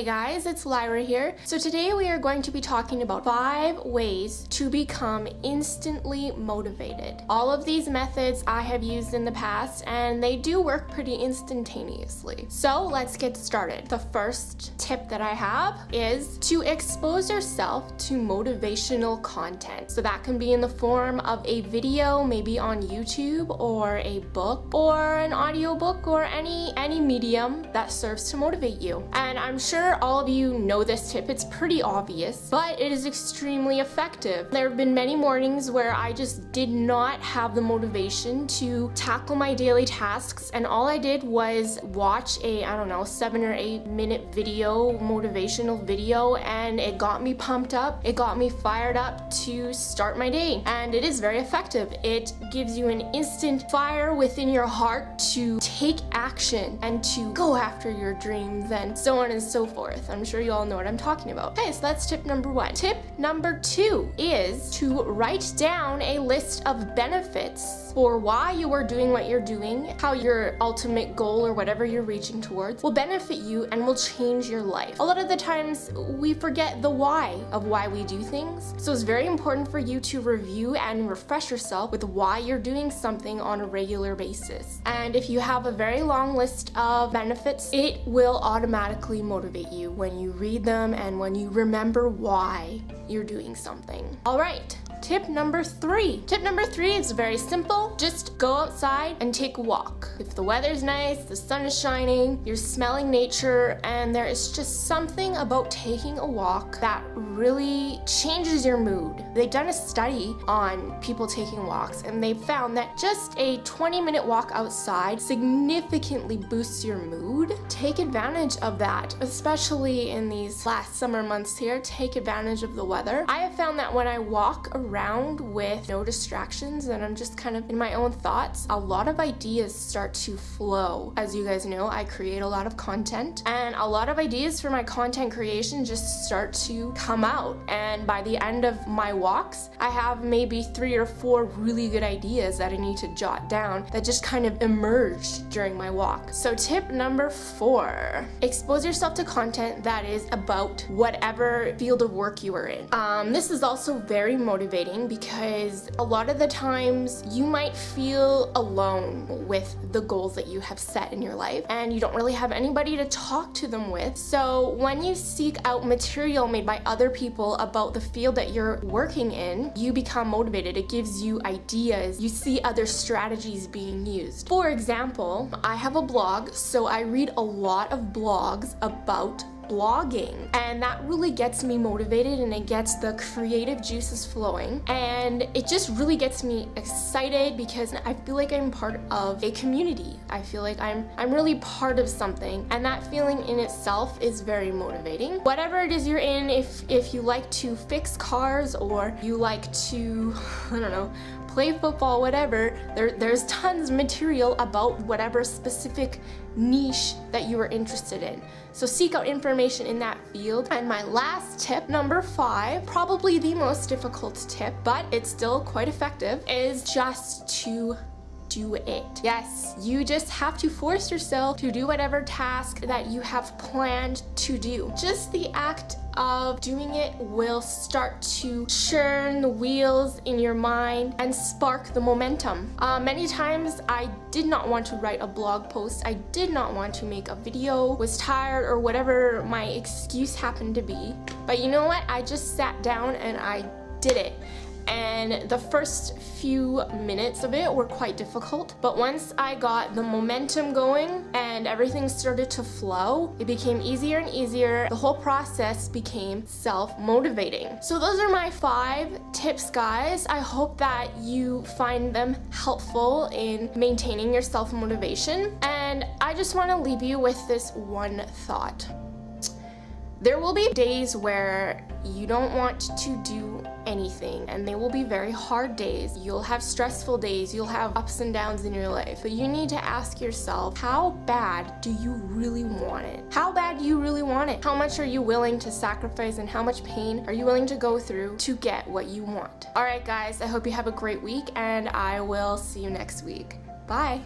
Hey guys, it's Lyra here. So today we are going to be talking about 5 ways to become instantly motivated. All of these methods I have used in the past and they do work pretty instantaneously. So let's get started. The first tip that I have is to expose yourself to motivational content. So that can be in the form of a video, maybe on YouTube, or a book, or an audiobook, or any medium that serves to motivate you. And I'm sure all of you know this tip. It's pretty obvious, but it is extremely effective. There have been many mornings where I just did not have the motivation to tackle my daily tasks, and all I did was watch a, 7 or 8 minute video, motivational video, and it got me pumped up. It got me fired up to start my day, and it is very effective. It gives you an instant fire within your heart to take action and to go after your dreams and so on and so forth. I'm sure you all know what I'm talking about. Okay, so that's tip number 1. Tip number 2 is to write down a list of benefits for why you are doing what you're doing, how your ultimate goal or whatever you're reaching towards will benefit you and will change your life. A lot of the times we forget the why of why we do things, so it's very important for you to review and refresh yourself with why you're doing something on a regular basis. And if you have a very long list of benefits, it will automatically motivate you when you read them and when you remember why you're doing something. All right. Tip number 3. Tip number 3 is very simple. Just go outside and take a walk. If the weather's nice, the sun is shining, you're smelling nature, and there is just something about taking a walk that really changes your mood. They've done a study on people taking walks, and they found that just a 20-minute walk outside significantly boosts your mood. Take advantage of that, especially in these last summer months here. Take advantage of the weather. I have found that when I walk around with no distractions and I'm just kind of in my own thoughts, a lot of ideas start to flow. As you guys know, I create a lot of content, and a lot of ideas for my content creation just start to come out. And by the end of my walks, I have maybe 3 or 4 really good ideas that I need to jot down that just kind of emerged during my walk. So tip number 4, expose yourself to content that is about whatever field of work you are in. This is also very motivating because a lot of the times you might feel alone with the goals that you have set in your life and you don't really have anybody to talk to them with. So when you seek out material made by other people about the field that you're working in, you become motivated. It gives you ideas. You see other strategies being used. For example, I have a blog, so I read a lot of blogs about blogging, and that really gets me motivated and it gets the creative juices flowing, and it just really gets me excited because I feel like I'm part of a community. I feel like I'm really part of something, and that feeling in itself is very motivating. Whatever it is you're in, if you like to fix cars or you like to, play football, whatever, there's tons of material about whatever specific niche that you are interested in. So seek out information in that field. And my last tip, number 5, probably the most difficult tip, but it's still quite effective, is just to do it. Yes, you just have to force yourself to do whatever task that you have planned to do. Just the act of doing it will start to churn the wheels in your mind and spark the momentum. Many times I did not want to write a blog post. I did not want to make a video, was tired, or whatever my excuse happened to be. But you know what? I just sat down and I did it. And the first few minutes of it were quite difficult, but once I got the momentum going and everything started to flow, it became easier and easier. The whole process became self-motivating. So those are my 5 tips, guys. I hope that you find them helpful in maintaining your self-motivation. And I just want to leave you with this one thought. There will be days where you don't want to do anything, and they will be very hard days. You'll have stressful days, you'll have ups and downs in your life, but you need to ask yourself, how bad do you really want it? How bad do you really want it? How much are you willing to sacrifice, and how much pain are you willing to go through to get what you want? Alright guys, I hope you have a great week, and I will see you next week. Bye!